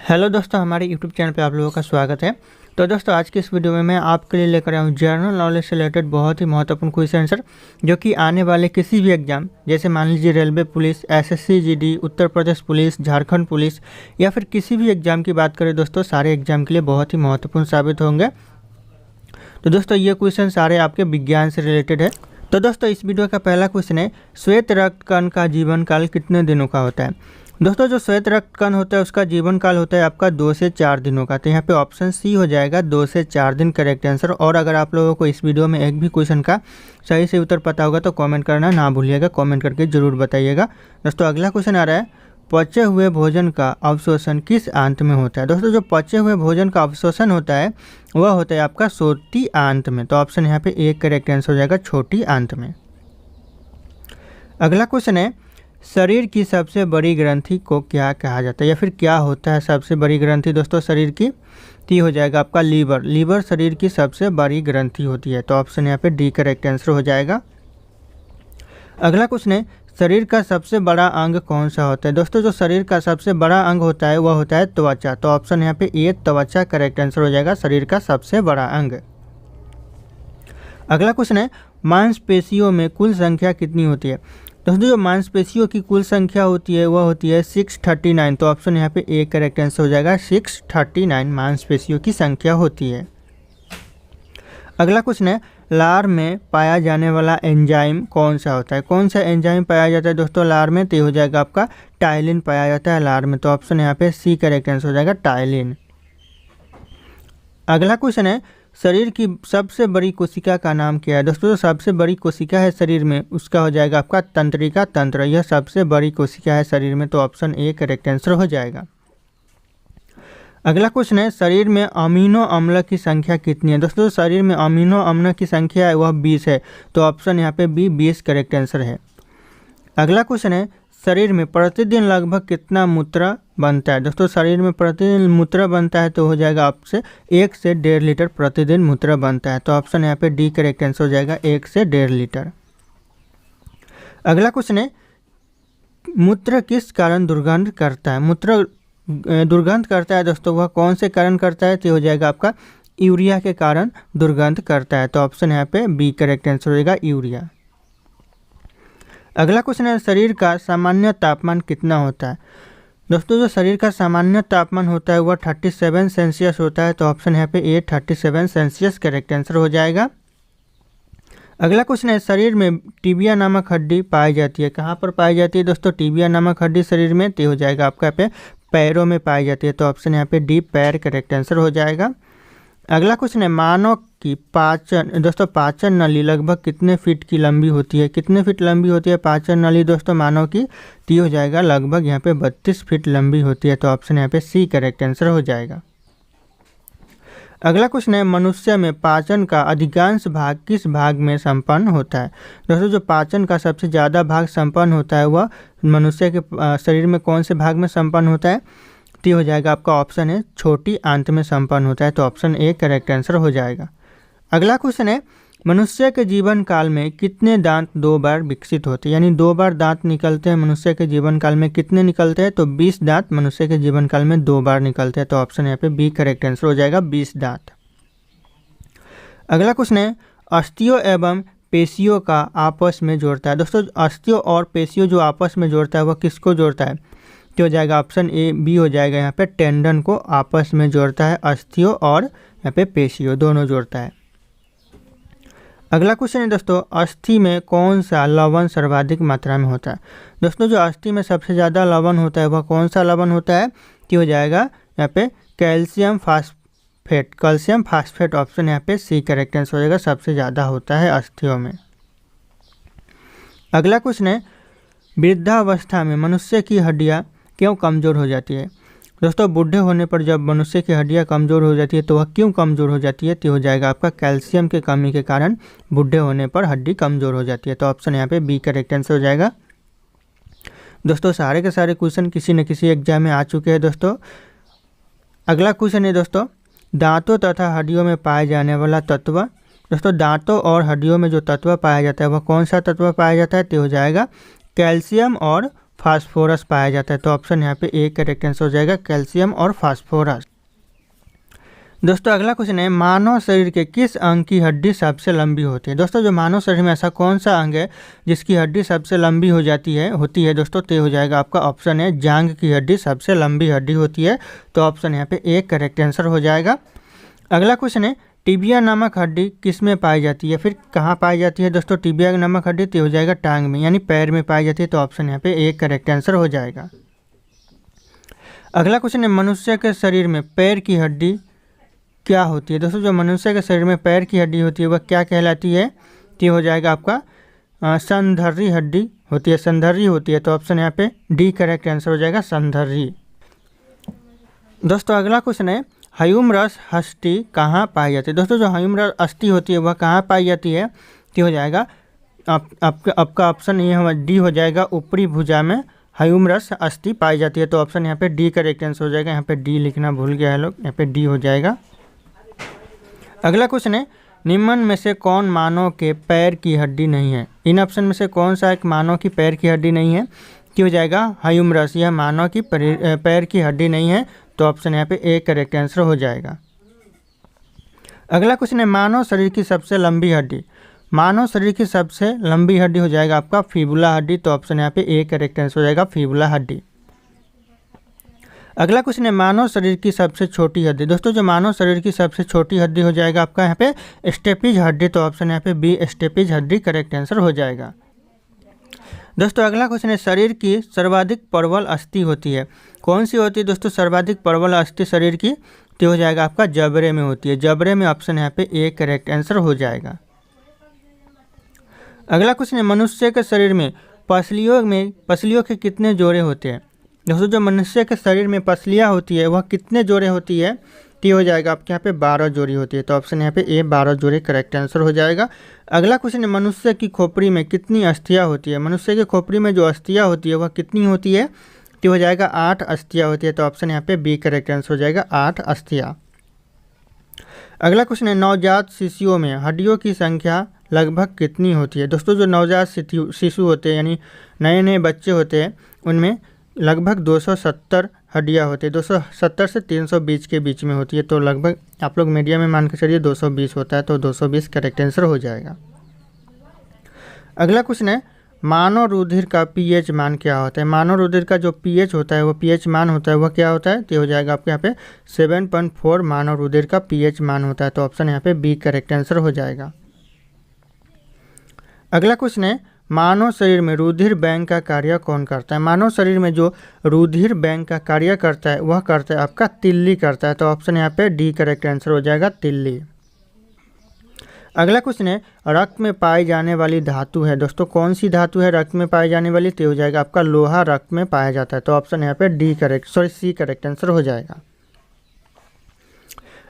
Hello दोस्तों, हमारे YouTube channel पे आप लोगों का स्वागत है। तो दोस्तों, आज की इस वीडियो में मैं आपके लिए लेकर आया हूँ जनरल नॉलेज से रिलेटेड बहुत ही महत्वपूर्ण क्वेश्चन आंसर, जो कि आने वाले किसी भी एग्जाम, जैसे मान लीजिए railway police, SSC GD, Uttar Pradesh police, Jharkhand police या फिर किसी भी एग्जाम की बात करें दोस्तों, सारे एग्जाम के लिए बहुत ही महत्वपूर्ण साबित होंगे। तो दोस्तों, ये क्वेश्चन सारे आपके विज्ञान से रिलेटेड है। तो दोस्तों, इस वीडियो का पहला क्वेश्चन है, श्वेत रक्त कण का जीवन काल कितने दिनों का होता है। दोस्तों, जो श्वेत रक्त कण होता है उसका जीवन काल होता है आपका 2 से 4 दिनों का। तो यहाँ पे ऑप्शन सी हो जाएगा, 2 से 4 दिन करेक्ट आंसर। और अगर आप लोगों को इस वीडियो में एक भी क्वेश्चन का सही से उत्तर पता होगा तो कमेंट करना ना भूलिएगा, कमेंट करके जरूर बताइएगा। दोस्तों, अगला क्वेश्चन आ रहा है, पचे हुए भोजन का अवशोषण किस आंत में होता है। दोस्तों, जो पचे हुए भोजन का अवशोषण होता है वह होता है आपका छोटी आंत में। तो ऑप्शन यहाँ पे एक करेक्ट आंसर हो जाएगा, छोटी आंत में। अगला क्वेश्चन है, शरीर की सबसे बड़ी ग्रंथि को क्या कहा जाता है, या फिर क्या होता है सबसे बड़ी ग्रंथि दोस्तों शरीर की। ती हो जाएगा आपका लीवर। लीवर शरीर की सबसे बड़ी ग्रंथि होती है। तो ऑप्शन यहाँ पे डी करेक्ट आंसर हो जाएगा। अगला क्वेश्चन है, शरीर का सबसे बड़ा अंग कौन सा होता है। दोस्तों, जो शरीर का सबसे बड़ा अंग होता है वह होता है त्वचा। तो ऑप्शन यहाँ पे ए त्वचा करेक्ट आंसर हो जाएगा, शरीर का सबसे बड़ा अंग। अगला क्वेश्चन है, मांसपेशियों में कुल संख्या कितनी होती है। दोस्तों, जो मांसपेशियों की कुल संख्या होती है वह होती है 639। तो ऑप्शन यहाँ पे ए करेक्ट आंसर हो जाएगा, 639 मांसपेशियों की संख्या होती है। अगला क्वेश्चन है, लार में पाया जाने वाला एंजाइम कौन सा होता है। कौन सा एंजाइम पाया जाता है दोस्तों लार में। तो हो जाएगा आपका टाइलिन पाया जाता है लार में। तो ऑप्शन यहाँ पे सी करेक्ट आंसर हो जाएगा, टाइलिन। अगला क्वेश्चन है, शरीर की सबसे बड़ी कोशिका का नाम क्या है। दोस्तों, जो सबसे बड़ी कोशिका है शरीर में उसका हो जाएगा आपका तंत्रिका तंत्र। यह सबसे बड़ी कोशिका है शरीर में। तो ऑप्शन ए करेक्ट आंसर हो जाएगा। अगला क्वेश्चन है, शरीर में अमीनो अम्ल की संख्या कितनी है। दोस्तों, शरीर में अमीनो अम्ल की संख्या है वह 20 है। तो ऑप्शन यहाँ पे बी 20 करेक्ट आंसर है। अगला क्वेश्चन है, शरीर में प्रतिदिन लगभग कितना मूत्र बनता है। दोस्तों, शरीर में प्रतिदिन मूत्र बनता है तो हो जाएगा आपसे 1 से 1.5 लीटर प्रतिदिन मूत्र बनता है। तो ऑप्शन यहाँ पे डी करेक्ट आंसर हो जाएगा, 1 से 1.5 लीटर। अगला क्वेश्चन है, मूत्र किस कारण दुर्गंध करता है। मूत्र दुर्गंध करता है दोस्तों, वह कौन से कारण करता है। तो हो जाएगा आपका यूरिया के कारण दुर्गंध करता है। तो ऑप्शन यहाँ पे बी करेक्ट आंसर हो जाएगा, यूरिया। अगला क्वेश्चन है, शरीर का सामान्य तापमान कितना होता है। दोस्तों, जो शरीर का सामान्य तापमान होता है वह 37 सेल्सियस होता है। तो ऑप्शन यहाँ पे ए 37 सेल्सियस करेक्ट आंसर हो जाएगा। अगला क्वेश्चन है, शरीर में टिबिया नामक हड्डी पाई जाती है। कहाँ पर पाई जाती है दोस्तों टिबिया नामक हड्डी शरीर में। तो हो जाएगा आपका पे पैरों में पाई जाती है। तो ऑप्शन यहाँ पे डी पैर करेक्ट आंसर हो जाएगा। अगला क्वेश्चन है, मानव की पाचन नली लगभग कितने फीट की लंबी होती है। कितने फीट लंबी होती है पाचन नली दोस्तों मानव की। ती हो जाएगा लगभग यहाँ पे 32 फीट लंबी होती है। तो ऑप्शन यहाँ पे सी करेक्ट आंसर हो जाएगा। अगला क्वेश्चन है, मनुष्य में पाचन का अधिकांश भाग किस भाग में संपन्न होता है। दोस्तों, जो पाचन का सबसे ज़्यादा भाग संपन्न होता है वह मनुष्य के शरीर में कौन से भाग में संपन्न होता है। तो हो जाएगा आपका ऑप्शन है छोटी आंत में संपन्न होता है। तो ऑप्शन ए करेक्ट आंसर हो जाएगा। अगला क्वेश्चन है, मनुष्य के जीवन काल में कितने दांत 2 बार विकसित होते हैं। यानी 2 बार दांत निकलते हैं मनुष्य के जीवन काल में। कितने निकलते हैं। तो 20 दांत मनुष्य के जीवन काल में 2 बार निकलते हैं। तो ऑप्शन यहाँ पे बी करेक्ट आंसर हो जाएगा, 20 दांत। अगला क्वेश्चन है, अस्थियों एवं पेशियों का आपस में जोड़ता है। दोस्तों, अस्थियों और पेशियों जो आपस में जोड़ता है वह किसको जोड़ता है। तो हो जाएगा ऑप्शन ए बी हो जाएगा, यहाँ पे टेंडन को आपस में जोड़ता है। अस्थियों और यहाँ पे पेशियों दोनों जोड़ता है। अगला क्वेश्चन है दोस्तों, अस्थि में कौन सा लवण सर्वाधिक मात्रा में होता है। दोस्तों, जो अस्थि में सबसे ज़्यादा लवण होता है वह कौन सा लवण होता है। तो हो जाएगा यहाँ पे calcium phosphate. Calcium phosphate option यहाँ पे सी करेक्ट आंसर हो जाएगा, सबसे ज़्यादा होता है अस्थियों में। अगला क्वेश्चन है, वृद्धावस्था में मनुष्य की हड्डियाँ क्यों कमज़ोर हो जाती है। दोस्तों, बूढ़े होने पर जब मनुष्य की हड्डियाँ कमज़ोर हो जाती है तो वह क्यों कमज़ोर हो जाती है। तो हो जाएगा आपका कैल्शियम की कमी के कारण बूढ़े होने पर हड्डी कमज़ोर हो जाती है। तो ऑप्शन यहाँ पे बी करेक्ट आंसर हो जाएगा। दोस्तों, सारे के सारे क्वेश्चन किसी न किसी एग्जाम में आ चुके हैं दोस्तों। अगला क्वेश्चन है दोस्तों, दांतों तथा हड्डियों में पाए जाने वाला तत्व। दोस्तों, दांतों और हड्डियों में जो तत्व पाया जाता है वह कौन सा तत्व पाया जाता है। तो हो जाएगा कैल्शियम और फास्फोरस पाया जाता है। तो ऑप्शन यहाँ पे ए करेक्ट आंसर हो जाएगा, कैल्शियम और फास्फोरस। दोस्तों अगला क्वेश्चन है, मानव शरीर के किस अंग की हड्डी सबसे लंबी होती है। दोस्तों जो मानव शरीर में ऐसा कौन सा अंग है जिसकी हड्डी सबसे लंबी होती है दोस्तों, तो हो जाएगा आपका ऑप्शन है जांघ की हड्डी सबसे लंबी हड्डी होती है। तो ऑप्शन यहाँ पे ए करेक्ट आंसर हो जाएगा। अगला क्वेश्चन है, टिबिया नामक हड्डी किस में पाई जाती है, फिर कहाँ पाई जाती है दोस्तों टिबिया नामक हड्डी, तो हो जाएगा टांग में यानी पैर में पाई जाती है। तो ऑप्शन यहाँ पे ए करेक्ट आंसर हो जाएगा। अगला क्वेश्चन है, मनुष्य के शरीर में पैर की हड्डी क्या होती है। दोस्तों जो मनुष्य के शरीर में पैर की हड्डी होती है वह क्या कहलाती है, तो हो जाएगा आपका संधरी हड्डी होती है, संधरी होती है। तो ऑप्शन यहाँ पे डी करेक्ट आंसर हो जाएगा, संधरी। दोस्तों अगला क्वेश्चन है, ह्यूमरस अस्थि कहाँ पाई जाती है। दोस्तों जो ह्यूमरस अस्थि होती है वह कहाँ पाई जाती है, तो हो जाएगा आपका ऑप्शन ये डी हो जाएगा, ऊपरी भुजा में ह्यूमरस अस्थि पाई जाती है। तो ऑप्शन यहाँ पे डी करेक्ट आंसर हो जाएगा। यहाँ पे डी लिखना भूल गया है लोग, यहाँ पे डी हो जाएगा। अगला क्वेश्चन है, निम्न में से कौन मानव के पैर की हड्डी नहीं है। इन ऑप्शन में से कौन सा एक मानव की पैर की हड्डी नहीं है, कि हो जाएगा ह्यूमरस, यह मानव की पैर की हड्डी नहीं है। तो ऑप्शन यहाँ पे ए करेक्ट आंसर हो जाएगा। अगला क्वेश्चन है, मानव शरीर की सबसे लंबी हड्डी। मानव शरीर की सबसे लंबी हड्डी हो जाएगा आपका फीबुला हड्डी। तो ऑप्शन यहाँ पे ए करेक्ट आंसर हो जाएगा, फीबुला हड्डी। अगला क्वेश्चन है, मानव शरीर की सबसे छोटी हड्डी। दोस्तों जो मानव शरीर की सबसे छोटी हड्डी हो जाएगा आपका यहाँ पे स्टेपिज हड्डी। तो ऑप्शन यहाँ पे बी स्टेपिज हड्डी करेक्ट आंसर हो जाएगा। दोस्तों अगला क्वेश्चन है, शरीर की सर्वाधिक प्रबल अस्थि होती है, कौन सी होती है दोस्तों सर्वाधिक प्रबल अस्थि शरीर की, तो हो जाएगा आपका जबड़े में होती है, जबड़े में। ऑप्शन यहाँ पे ए करेक्ट आंसर हो जाएगा। अगला क्वेश्चन है, मनुष्य के शरीर में पसलियों के कितने जोड़े होते हैं। दोस्तों जो मनुष्य के शरीर में पसलियाँ होती है वह कितने जोड़े होती है, तो हो जाएगा आपके यहाँ पे 12 जोड़ी होती है। तो ऑप्शन यहाँ पे ए 12 जोड़ी करेक्ट आंसर हो जाएगा। अगला क्वेश्चन है, मनुष्य की खोपड़ी में कितनी अस्थियाँ होती है। मनुष्य की खोपड़ी में जो अस्थियाँ होती है वह कितनी होती है, तो हो जाएगा 8 अस्थियाँ होती है। तो ऑप्शन यहाँ पे बी करेक्ट आंसर हो जाएगा, 8 अस्थियाँ। अगला क्वेश्चन है, नवजात शिशुओं में हड्डियों की संख्या लगभग कितनी होती है। दोस्तों जो नवजात शिशु होते हैं यानी नए नए बच्चे होते हैं उनमें लगभग 270 हड्डियाँ होती है, 270 से 320 के बीच में होती है। तो लगभग आप लोग मीडिया में मान के चलिए 220 होता है। तो 220 करेक्ट आंसर हो जाएगा। अगला क्वेश्चन है, मानव रुधिर का पीएच मान क्या होता है। मानव रुधिर का जो पीएच होता है वो पीएच मान होता है वह क्या होता है, तो हो जाएगा आपके यहाँ पे 7.4 मानव रुधिर का पीएच मान होता है। तो ऑप्शन यहाँ पे बी करेक्ट आंसर हो जाएगा। अगला क्वेश्चन है, मानव शरीर में रुधिर बैंक का कार्य कौन करता है। मानव शरीर में जो रुधिर बैंक का कार्य करता है वह करता है आपका तिल्ली करता है। तो ऑप्शन यहाँ पे डी करेक्ट आंसर हो जाएगा, तिल्ली। अगला क्वेश्चन है, रक्त में पाई जाने वाली धातु है। दोस्तों कौन सी धातु है रक्त में पाई जाने वाली, तो हो जाएगा आपका लोहा रक्त में पाया जाता है। तो ऑप्शन यहाँ पे सी करेक्ट आंसर हो जाएगा।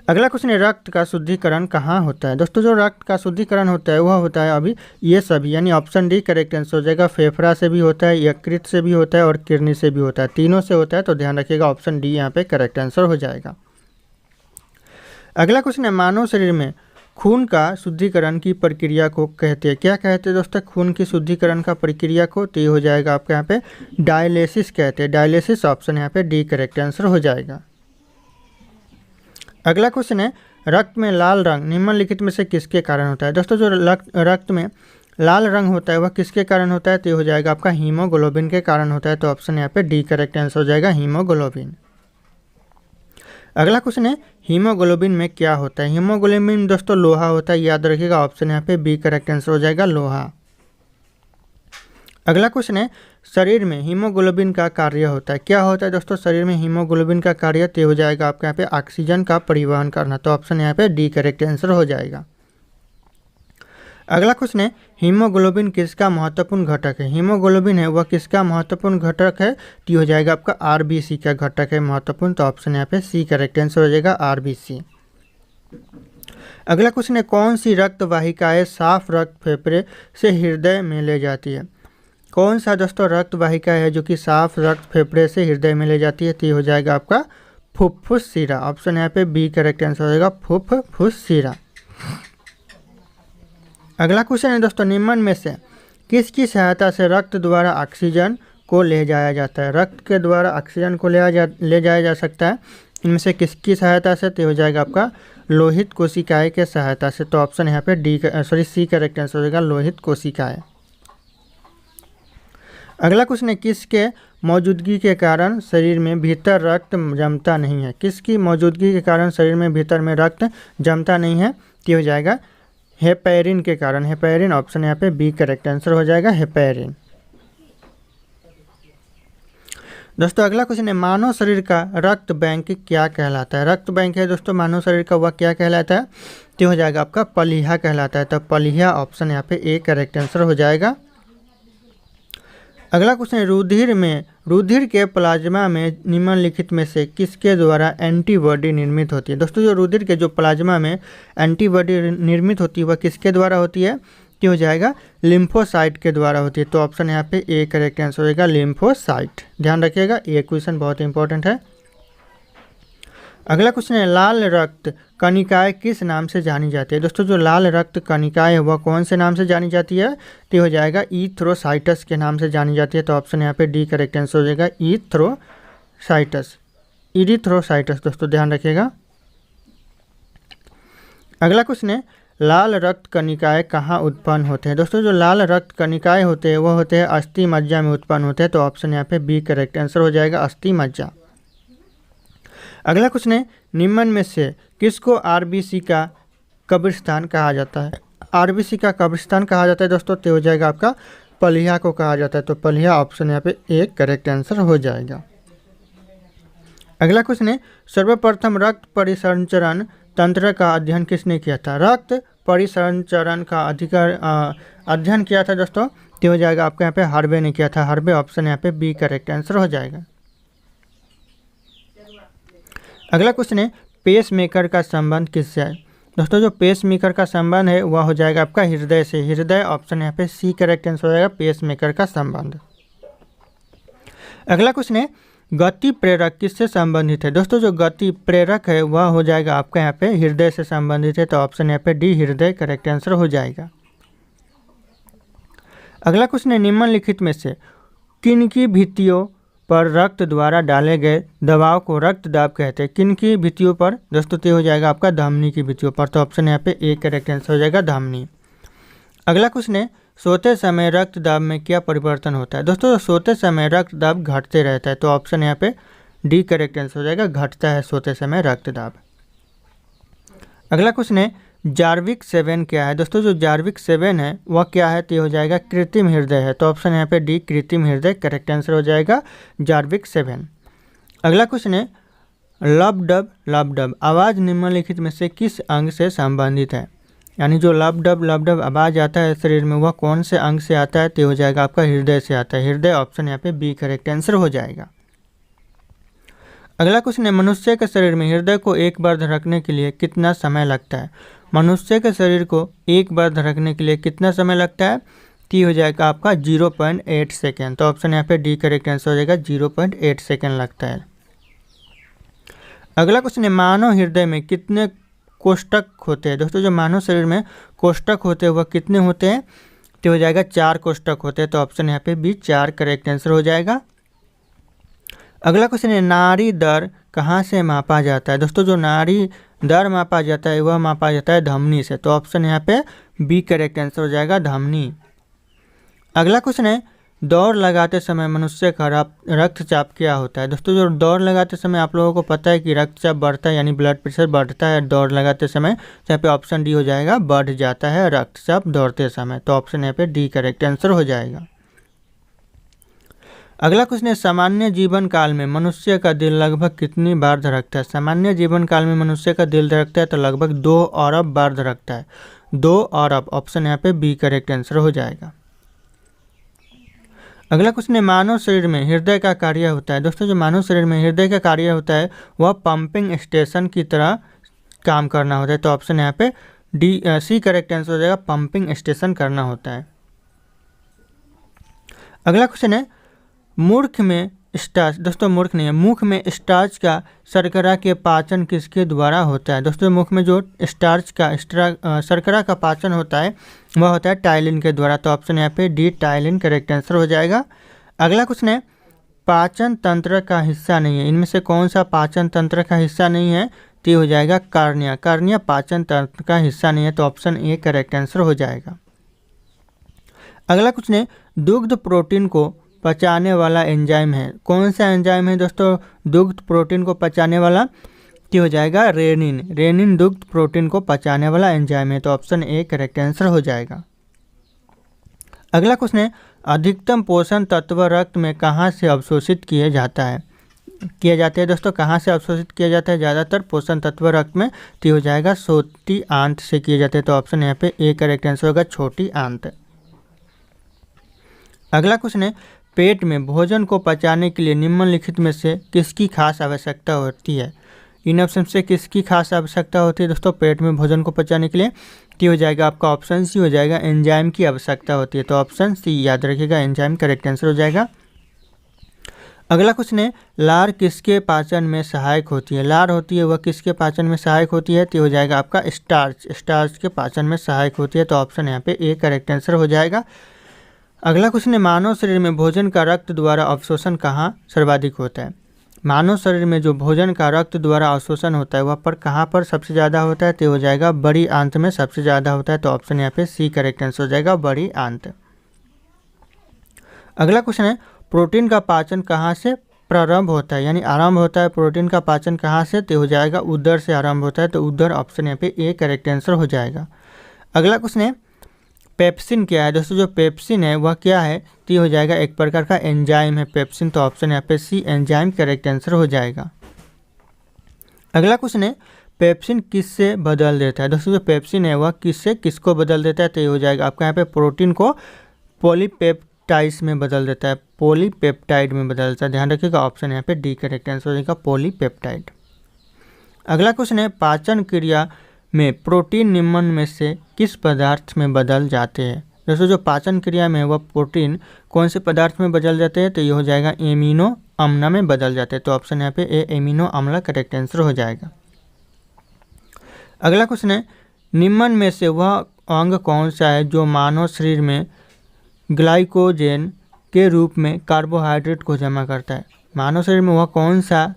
अगला क्वेश्चन है, रक्त का शुद्धिकरण कहाँ होता है। दोस्तों जो रक्त का शुद्धिकरण होता है वह होता है अभी ये सभी यानी ऑप्शन डी करेक्ट आंसर हो जाएगा। फेफड़ा से भी होता है, यकृत से भी होता है और किडनी से भी होता है, तीनों से होता है। तो ध्यान रखिएगा ऑप्शन डी यहाँ पे करेक्ट आंसर हो जाएगा। अगला क्वेश्चन है, मानव शरीर में खून का शुद्धिकरण की प्रक्रिया को कहते हैं, क्या कहते हैं दोस्तों खून की शुद्धिकरण का प्रक्रिया को, तो ये हो जाएगा आपके यहाँ पे डायलिसिस कहते हैं, डायलिसिस। ऑप्शन यहाँ पे डी करेक्ट आंसर हो जाएगा। अगला क्वेश्चन है, रक्त में लाल रंग निम्नलिखित में से किसके कारण होता है। दोस्तों जो रक्त में लाल रंग होता है वह किसके कारण होता है, तो ये हो जाएगा आपका हीमोग्लोबिन के कारण होता है। तो ऑप्शन यहाँ पे डी करेक्ट आंसर हो जाएगा, हीमोग्लोबिन। अगला क्वेश्चन है, हीमोग्लोबिन में क्या होता है। हीमोग्लोबिन दोस्तों लोहा होता है, याद रखिएगा ऑप्शन यहाँ पे बी करेक्ट आंसर हो जाएगा, लोहा। अगला क्वेश्चन है, शरीर में हीमोग्लोबिन का कार्य होता है, क्या होता है दोस्तों शरीर में हीमोग्लोबिन का कार्य, तो हो जाएगा आपके यहाँ पे ऑक्सीजन का परिवहन करना। तो ऑप्शन यहाँ पे डी करेक्ट आंसर हो जाएगा। अगला क्वेश्चन है, हीमोग्लोबिन किसका महत्वपूर्ण घटक है। हीमोग्लोबिन है वह किसका महत्वपूर्ण घटक है, तो हो जाएगा आपका आरबीसी का घटक है महत्वपूर्ण। तो ऑप्शन यहाँ पे सी करेक्ट आंसर हो जाएगा, आरबीसी। अगला क्वेश्चन है, कौन सी रक्त वाहिकाएं साफ रक्त फेफड़े से हृदय में ले जाती है। कौन सा दोस्तों रक्त वाहिका है जो कि साफ रक्त फेफड़े से हृदय में ले जाती है, तो हो जाएगा आपका फुफ्फुस शिरा। ऑप्शन यहाँ पे बी करेक्ट आंसर हो जाएगा, फुफ्फुस शिरा। अगला क्वेश्चन है दोस्तों, निम्न में से किसकी सहायता से रक्त द्वारा ऑक्सीजन को ले जाया जाता है? रक्त के द्वारा ऑक्सीजन को ले जाया जा सकता है। इनमें से किसकी सहायता से? तो हो जाएगा आपका लोहित कोशिकाएं के सहायता से। तो ऑप्शन यहाँ पे सी करेक्ट आंसर हो जाएगा लोहित कोशिकाएं। अगला क्वेश्चन है, किसके मौजूदगी के कारण शरीर में भीतर रक्त जमता नहीं है? किसकी मौजूदगी के कारण शरीर में भीतर में रक्त जमता नहीं है? तो हो जाएगा हेपेरिन के कारण। हेपेरिन ऑप्शन यहाँ पे बी करेक्ट आंसर हो जाएगा, हेपेरिन। दोस्तों अगला क्वेश्चन है, मानव शरीर का रक्त बैंक क्या कहलाता है? रक्त बैंक है दोस्तों मानव शरीर का, वह क्या कहलाता है? तो हो जाएगा आपका पलिहा कहलाता है। तो पलिहा ऑप्शन यहाँ पे ए करेक्ट आंसर हो जाएगा। अगला क्वेश्चन है, रुधिर के प्लाज्मा में निम्नलिखित में से किसके द्वारा एंटीबॉडी निर्मित होती है? दोस्तों जो रुधिर के जो प्लाज्मा में एंटीबॉडी निर्मित होती है वह किसके द्वारा होती है? तो हो जाएगा लिम्फोसाइट के द्वारा होती है। तो ऑप्शन यहाँ पे ए करेक्ट आंसर होगा लिम्फोसाइट। ध्यान रखिएगा, ये क्वेश्चन बहुत इंपॉर्टेंट है। अगला क्वेश्चन है, लाल रक्त कणिकाएं किस नाम से जानी जाती है? दोस्तों जो लाल रक्त कणिकाएं है वह कौन से नाम से जानी जाती है? तो हो जाएगा ईथ्रोसाइटस के नाम से जानी जाती है। तो ऑप्शन यहाँ पे डी करेक्ट आंसर हो जाएगा ईथ्रोसाइटस, इरिथ्रोसाइटस। दोस्तों ध्यान रखिएगा। अगला क्वेश्चन है, लाल रक्त कणिकाएं कहाँ उत्पन्न होते हैं? दोस्तों जो लाल रक्त कणिकाएं होते हैं वह होते हैं अस्थि मज्जा में उत्पन्न होते हैं। तो ऑप्शन यहाँ पे बी करेक्ट आंसर हो जाएगा अस्थि मज्जा। अगला क्वेश्चन है, निम्न में से किसको आरबीसी का कब्रिस्तान कहा जाता है? आरबीसी का कब्रिस्तान कहा जाता है दोस्तों, तो हो जाएगा आपका पलिया को कहा जाता है। तो पलिया ऑप्शन यहाँ पे एक करेक्ट आंसर हो जाएगा। अगला क्वेश्चन है, सर्वप्रथम रक्त परिसंचरण तंत्र का अध्ययन किसने किया था? रक्त परिसंचरण का अध्ययन किया था दोस्तों, तो हो जाएगा आपका यहाँ पे हार्वे ने किया था। हार्वे ऑप्शन यहाँ पे बी करेक्ट आंसर हो जाएगा। अगला क्वेश्चन है, पेस मेकर का संबंध किससे है? दोस्तों जो पेस मेकर का संबंध है वह हो जाएगा आपका हृदय से। हृदय ऑप्शन यहाँ पे सी करेक्ट आंसर हो जाएगा पेस मेकर का संबंध। अगला क्वेश्चन है, गति प्रेरक किससे संबंधित है? दोस्तों जो गति प्रेरक है वह हो जाएगा आपका यहाँ पे हृदय से संबंधित है। तो ऑप्शन यहाँ पे डी हृदय करेक्ट आंसर हो जाएगा। अगला क्वेश्चन है, निम्नलिखित में से किनकी भित्तियों पर रक्त द्वारा डाले गए दबाव को रक्तदाब कहते हैं? किनकी भित्तियों पर? दोस्तों तो हो जाएगा आपका धमनी की भित्तियों पर। तो ऑप्शन यहाँ पे ए करेक्ट आंसर हो जाएगा धमनी। अगला क्वेश्चन है, सोते समय रक्तदाब में क्या परिवर्तन होता है? दोस्तों सोते समय रक्तदाब घटते रहता है। तो ऑप्शन यहाँ पे डी करेक्ट आंसर हो जाएगा घटता है सोते समय रक्तदाब। अगला क्वेश्चन है, जार्विक 7 क्या है? दोस्तों जो जार्विक 7 है वह क्या है? तो हो जाएगा कृत्रिम हृदय है। तो ऑप्शन यहाँ पे डी कृत्रिम हृदय करेक्ट आंसर हो जाएगा जार्विक 7। अगला क्वेश्चन है, लबडब आवाज़ निम्नलिखित में से किस अंग से संबंधित है? यानी जो लबडब आवाज़ आता है शरीर में वह कौन से अंग से आता है? तो हो जाएगा आपका हृदय से आता है। हृदय ऑप्शन यहाँ पे बी करेक्ट आंसर हो जाएगा। अगला क्वेश्चन है, मनुष्य के शरीर में हृदय को एक बार धड़कने के लिए कितना समय लगता है? मनुष्य के शरीर को एक बार धड़कने के लिए कितना समय लगता है? तो हो जाएगा आपका 0.8 सेकेंड। तो ऑप्शन यहाँ पे डी करेक्ट आंसर हो जाएगा 0.8 सेकेंड लगता है। अगला क्वेश्चन है, मानव हृदय में कितने कोष्ठक होते हैं? दोस्तों जो मानव शरीर में कोष्ठक होते हैं वह कितने होते हैं? तो हो जाएगा 4 कोष्ठक होते हैं। तो ऑप्शन यहाँ पे बी 4 करेक्ट आंसर हो जाएगा। अगला क्वेश्चन है, नाड़ी दर कहाँ से मापा जाता है? दोस्तों जो नाड़ी दर मापा जाता है वह मापा जाता है धमनी से। तो ऑप्शन यहाँ पे बी करेक्ट आंसर हो जाएगा धमनी। अगला क्वेश्चन है, दौड़ लगाते समय मनुष्य का रक्तचाप क्या होता है? दोस्तों जो दौड़ लगाते समय आप लोगों को पता है कि रक्तचाप बढ़ता है यानी ब्लड प्रेशर बढ़ता है दौड़ लगाते समय। तो यहाँ पे ऑप्शन डी हो जाएगा बढ़ जाता है रक्तचाप दौड़ते समय। तो ऑप्शन यहाँ पे डी करेक्ट आंसर हो जाएगा। अगला क्वेश्चन है, सामान्य जीवन काल में मनुष्य का दिल लगभग कितनी बार धड़कता है? सामान्य जीवन काल में मनुष्य का दिल धड़कता है तो लगभग 2 अरब बार धड़कता है। 2 अरब ऑप्शन यहाँ पे बी करेक्ट आंसर हो जाएगा। अगला क्वेश्चन है, मानव शरीर में हृदय का कार्य होता है? दोस्तों जो मानव शरीर में हृदय का कार्य होता है वह पंपिंग स्टेशन की तरह काम करना होता है। तो ऑप्शन यहाँ पे डी सी करेक्ट आंसर हो जाएगा पंपिंग स्टेशन करना होता है। अगला क्वेश्चन है, मूर्ख में स्टार्च, दोस्तों मूर्ख नहीं है, मुख में स्टार्च का शर्करा के पाचन किसके द्वारा होता है? दोस्तों मुख में जो स्टार्च का शर्करा का पाचन होता है वह होता है टाइलिन के द्वारा। तो ऑप्शन यहाँ पे डी टाइलिन करेक्ट आंसर हो जाएगा। अगला क्वेश्चन है पाचन तंत्र का हिस्सा नहीं है, इनमें से कौन सा पाचन तंत्र का हिस्सा नहीं है? तो हो जाएगा कार्निया। कार्निया पाचन तंत्र का हिस्सा नहीं है, तो ऑप्शन ए करेक्ट आंसर हो जाएगा। अगला क्वेश्चन है दुग्ध प्रोटीन को पचाने वाला एंजाइम है, कौन सा एंजाइम है दोस्तों दुग्ध प्रोटीन को पचाने वाला? तो हो जाएगा रेनिन। रेनिन दुग्ध प्रोटीन को पचाने वाला एंजाइम है, तो ऑप्शन ए करेक्ट आंसर हो जाएगा। अगला क्वेश्चन है अधिकतम पोषण तत्व रक्त में कहाँ से अवशोषित किया जाते हैं दोस्तों, कहाँ से अवशोषित किया जाता है ज़्यादातर पोषण तत्व रक्त में? तो हो जाएगा छोटी आंत से किए जाते हैं, तो ऑप्शन यहाँ पे ए करेक्ट आंसर होगा, छोटी आंत। अगला क्वेश्चन है पेट में भोजन को पचाने के लिए निम्नलिखित में से किसकी खास आवश्यकता होती है? इन ऑप्शन से किसकी खास आवश्यकता होती है दोस्तों पेट में भोजन को पचाने के लिए? तो हो जाएगा आपका ऑप्शन सी हो जाएगा, एंजाइम की आवश्यकता होती है, तो ऑप्शन सी याद रखिएगा, एंजाइम करेक्ट आंसर हो जाएगा। अगला क्वेश्चन है लार किसके पाचन में सहायक होती है? लार होती है वह किसके पाचन में सहायक होती है? तो हो जाएगा आपका स्टार्च। स्टार्च के पाचन में सहायक होती है, तो ऑप्शन यहाँ पे ए करेक्ट आंसर हो जाएगा। अगला क्वेश्चन है मानव शरीर में भोजन का रक्त द्वारा अवशोषण कहाँ सर्वाधिक होता है? मानव शरीर में जो भोजन का रक्त द्वारा अवशोषण होता है वह पर कहाँ पर सबसे ज़्यादा होता है? तो हो जाएगा बड़ी आंत में सबसे ज़्यादा होता है, तो ऑप्शन यहाँ पे सी करेक्ट आंसर हो जाएगा, बड़ी आंत। अगला क्वेश्चन है प्रोटीन का पाचन कहाँ से प्रारंभ होता है, यानी आरंभ होता है प्रोटीन का पाचन कहाँ से? तो हो जाएगा उदर से आरंभ होता है, तो उदर ऑप्शन यहाँ पे ए करेक्ट आंसर हो जाएगा। अगला क्वेश्चन है पेप्सिन क्या है दोस्तों? जो पेप्सिन है वह क्या है? तो हो जाएगा एक प्रकार का एंजाइम है पेप्सिन, तो ऑप्शन यहाँ पे सी एंजाइम करेक्ट आंसर हो जाएगा। अगला क्वेश्चन है पेप्सिन किससे बदल देता है? दोस्तों जो पेप्सिन है वह किससे किसको बदल देता है? तो हो जाएगा आपका यहाँ पे प्रोटीन को पॉलीपेप्टाइड्स में बदल देता है, पॉलीपेप्टाइड में बदल देता है, ध्यान रखिएगा, ऑप्शन यहाँ पे डी करेक्ट आंसर हो जाएगा, पॉलीपेप्टाइड। अगला क्वेश्चन है पाचन क्रिया में प्रोटीन निम्न में से किस पदार्थ में बदल जाते हैं? दोस्तों जो पाचन क्रिया में वह प्रोटीन कौन से पदार्थ में बदल जाते हैं? तो ये हो जाएगा एमिनो अम्ल में बदल जाते हैं, तो ऑप्शन यहाँ पे ए एमिनो अम्ल करेक्ट आंसर हो जाएगा। अगला क्वेश्चन है निम्न में से वह अंग कौन सा है जो मानव शरीर में ग्लाइकोजेन के रूप में कार्बोहाइड्रेट को जमा करता है? मानव शरीर में वह कौन सा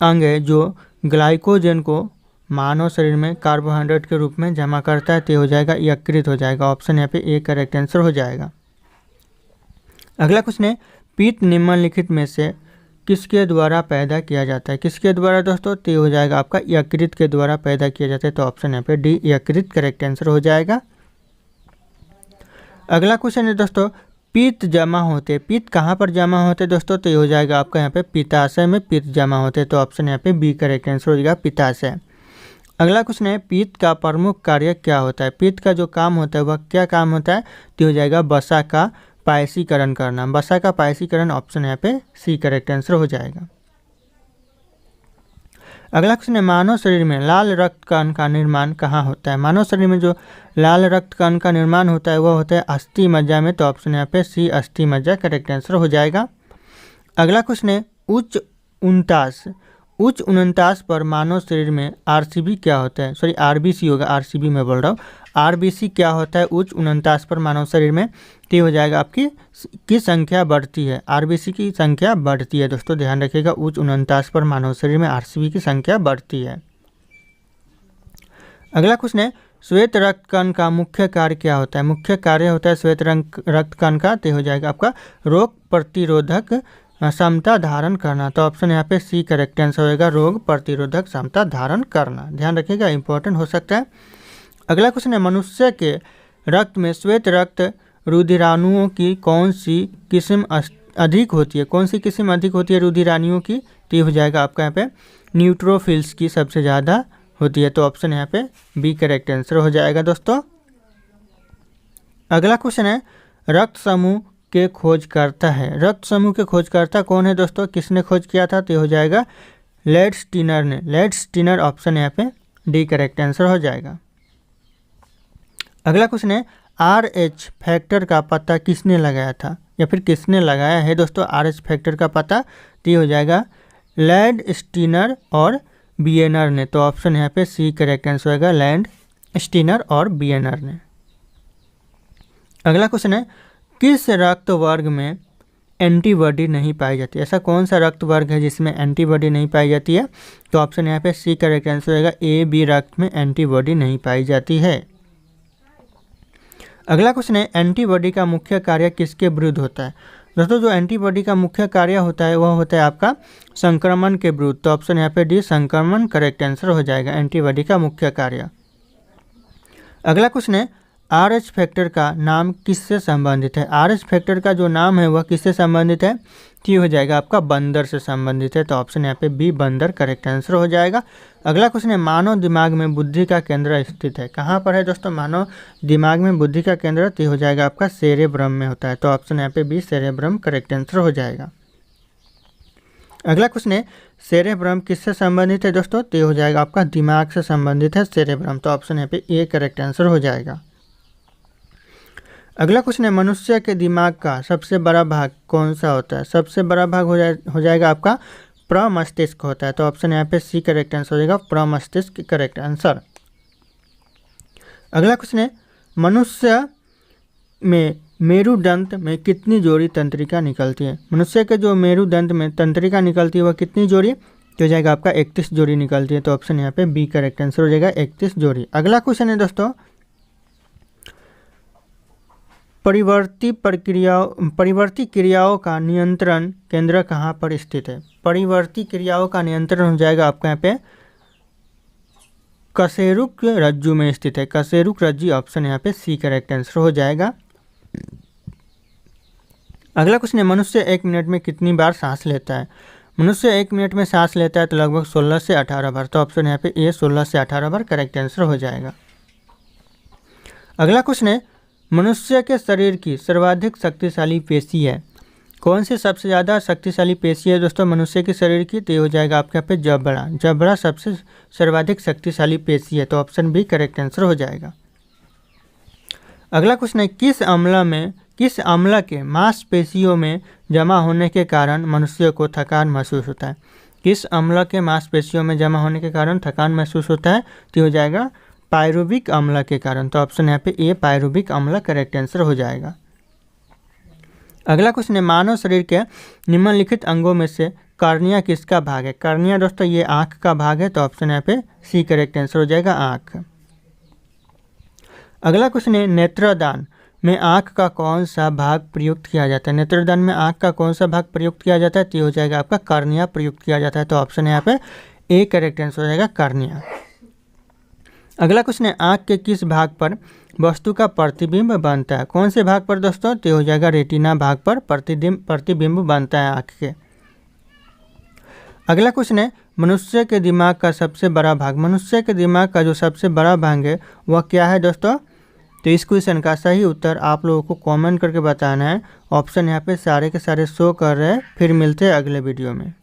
अंग है जो ग्लाइकोजेन को मानव शरीर में कार्बोहाइड्रेट के रूप में जमा करता है? तो हो जाएगा यकृत हो जाएगा, ऑप्शन यहाँ पे ए करेक्ट आंसर हो जाएगा। अगला क्वेश्चन है पित्त निम्नलिखित में से किसके द्वारा पैदा किया जाता है? किसके द्वारा दोस्तों? तो हो जाएगा आपका यकृत के द्वारा पैदा किया जाता है, तो ऑप्शन यहाँ पे डी यकृत करेक्ट आंसर हो जाएगा। अगला क्वेश्चन है दोस्तों पित्त जमा होते, पित्त कहाँ पर जमा होते दोस्तों? तो हो जाएगा आपका यहाँ पे पित्ताशय में पित्त जमा होते, तो ऑप्शन यहाँ पे बी करेक्ट आंसर हो जाएगा, पित्ताशय। अगला क्वेश्चन है पित्त का प्रमुख कार्य क्या होता है? पित्त का जो काम होता है वह क्या काम होता है? तो हो जाएगा वसा का पायसीकरण करना, वसा का पायसीकरण, ऑप्शन यहाँ पे सी करेक्ट आंसर हो जाएगा। अगला क्वेश्चन है मानव शरीर में लाल रक्त कण का निर्माण कहाँ होता है? मानव शरीर में जो लाल रक्त कण का निर्माण होता है वह होता है अस्थि मज्जा में, तो ऑप्शन यहाँ पे सी अस्थि मज्जा करेक्ट आंसर हो जाएगा। अगला क्वेश्चन है उच्च 49 पर मानव शरीर में आरसीबी क्या होता है? सॉरी आरबीसी होगा, आरसीबी में बोल रहा हूँ। आरबीसी क्या होता है उच्च 49 पर मानव शरीर में? तो हो जाएगा आपकी की संख्या बढ़ती है, आरबीसी की संख्या बढ़ती है दोस्तों, ध्यान रखिएगा, उच्च 49 पर मानव शरीर में आरसीबी की संख्या बढ़ती है। अगला क्वेश्चन है श्वेत रक्त कण का मुख्य कार्य क्या होता है? मुख्य कार्य होता है श्वेत रक्त कण का, तो हो जाएगा आपका रोग प्रतिरोधक क्षमता धारण करना, तो ऑप्शन यहाँ पे सी करेक्ट आंसर होगा, रोग प्रतिरोधक क्षमता धारण करना, ध्यान रखिएगा, इंपॉर्टेंट हो सकता है। अगला क्वेश्चन है मनुष्य के रक्त में श्वेत रक्त रुधिराणुओं की कौन सी किस्म अधिक होती है? कौन सी किस्म अधिक होती है रुधिराणुओं की? तो हो जाएगा आपका यहाँ पे न्यूट्रोफिल्स की सबसे ज़्यादा होती है, तो ऑप्शन यहाँ पे बी करेक्ट आंसर हो जाएगा दोस्तों। अगला क्वेश्चन है रक्त समूह के खोजकर्ता है, रक्त समूह के खोजकर्ता कौन है दोस्तों? किसने खोज किया था? तो हो जाएगा लेड्स्टीनर ने, लेड्स्टीनर, ऑप्शन यहाँ पे डी करेक्ट आंसर हो जाएगा। अगला क्वेश्चन है RH फैक्टर का पता किसने लगाया था या फिर किसने लगाया है दोस्तों RH फैक्टर का पता? तो हो जाएगा लेड्स्टीनर और बियनर ने, तो ऑप्शन यहाँ पे सी करेक्ट आंसर होगा, लेड्स्टीनर और बियनर ने। अगला क्वेश्चन है किस रक्त वर्ग में एंटीबॉडी नहीं पाई जाती। ऐसा कौन सा रक्त वर्ग है जिसमें एंटीबॉडी नहीं पाई जाती है? तो ऑप्शन यहाँ पे सी करेक्ट आंसर रहेगा, ए बी रक्त में एंटीबॉडी नहीं पाई जाती है। अगला क्वेश्चन है, एंटीबॉडी का मुख्य कार्य किसके विरुद्ध होता है? दोस्तों जो एंटीबॉडी का मुख्य कार्य होता है वह होता है आपका संक्रमण के विरुद्ध। तो ऑप्शन यहाँ पे डी संक्रमण करेक्ट आंसर हो जाएगा, एंटीबॉडी का मुख्य कार्य। अगला क्वेश्चन है, RH फैक्टर का नाम किससे संबंधित है? RH फैक्टर का जो नाम है वह किससे संबंधित है? तो हो जाएगा आपका बंदर से संबंधित है। तो ऑप्शन यहाँ पे बी बंदर करेक्ट आंसर हो जाएगा। अगला क्वेश्चन है, मानव दिमाग में बुद्धि का केंद्र स्थित है? कहाँ पर है दोस्तों मानव दिमाग में बुद्धि का केंद्र? तो हो जाएगा आपका सेरेब्रम में होता है। तो ऑप्शन यहाँ पे बी सेरेब्रम करेक्ट आंसर हो जाएगा। अगला क्वेश्चन है, सेरेब्रम किससे संबंधित है दोस्तों? तो हो जाएगा आपका दिमाग से संबंधित है सेरेब्रम। तो ऑप्शन यहाँ पे ए करेक्ट आंसर हो जाएगा। अगला क्वेश्चन है, मनुष्य के दिमाग का सबसे बड़ा भाग कौन सा होता है? सबसे बड़ा भाग हो जाएगा आपका प्रमस्तिष्क होता है। तो ऑप्शन यहाँ पे सी करेक्ट आंसर हो जाएगा, प्रमस्तिष्क करेक्ट आंसर। अगला क्वेश्चन है, मनुष्य में मेरुदंड में कितनी जोड़ी तंत्रिका निकलती है? मनुष्य के जो मेरुदंड में तंत्रिका निकलती है वह कितनी जोड़ी? तो हो जाएगा आपका 31 जोड़ी निकलती है। तो ऑप्शन यहाँ पे बी करेक्ट आंसर हो जाएगा, 31 जोड़ी। अगला क्वेश्चन है दोस्तों, परिवर्ती क्रियाओं का नियंत्रण केंद्र कहाँ पर स्थित है? परिवर्ती क्रियाओं का नियंत्रण हो जाएगा आपका यहाँ पे कशेरुक रज्जु में स्थित है, कशेरुक रज्जु। ऑप्शन यहाँ पे सी करेक्ट आंसर हो जाएगा। अगला क्वेश्चन है, मनुष्य 1 मिनट में कितनी बार सांस लेता है? मनुष्य 1 मिनट में सांस लेता है तो लगभग 16 से 18 बार। तो ऑप्शन यहाँ पे ए 16 से 18 बार करेक्ट आंसर हो जाएगा। अगला क्वेश्चन है, मनुष्य के शरीर की सर्वाधिक शक्तिशाली पेशी है? कौन सी सबसे ज़्यादा शक्तिशाली पेशी है दोस्तों मनुष्य के शरीर की? तो हो जाएगा आपके यहाँ पे जबड़ा। जबड़ा सबसे सर्वाधिक शक्तिशाली पेशी है। तो ऑप्शन बी करेक्ट आंसर हो जाएगा। अगला क्वेश्चन है, किस अम्ल के मांसपेशियों में जमा होने के कारण मनुष्य को थकान महसूस होता है? किस अम्ल के मांसपेशियों में जमा होने के कारण थकान महसूस होता है? तो हो जाएगा पायरुविक अम्ल के कारण। तो ऑप्शन यहाँ पे ए पायरुविक अम्ल करेक्ट आंसर हो जाएगा। अगला क्वेश्चन है, मानव शरीर के निम्नलिखित अंगों में से कार्निया किसका भाग है? कार्निया दोस्तों ये आँख का भाग है। तो ऑप्शन यहाँ पे सी करेक्ट आंसर हो जाएगा, आँख। अगला क्वेश्चन है, नेत्रदान में आँख का कौन सा भाग प्रयुक्त किया जाता है? नेत्रदान में आँख का कौन सा भाग प्रयुक्त किया जाता है? तो हो जाएगा आपका कार्निया प्रयुक्त किया जाता है। तो ऑप्शन यहाँ पे ए करेक्ट आंसर हो जाएगा, कार्निया। अगला क्वेश्चन है, आँख के किस भाग पर वस्तु का प्रतिबिंब बनता है? कौन से भाग पर दोस्तों? तो हो जाएगा रेटिना भाग पर प्रतिबिंब बनता है आँख के। अगला क्वेश्चन है, मनुष्य के दिमाग का सबसे बड़ा भाग, मनुष्य के दिमाग का जो सबसे बड़ा भाग है वह क्या है दोस्तों? तो इस क्वेश्चन का सही उत्तर आप लोगों को कमेंट करके बताना है। ऑप्शन यहाँ पे सारे के सारे शो कर रहे हैं। फिर मिलते हैं अगले वीडियो में।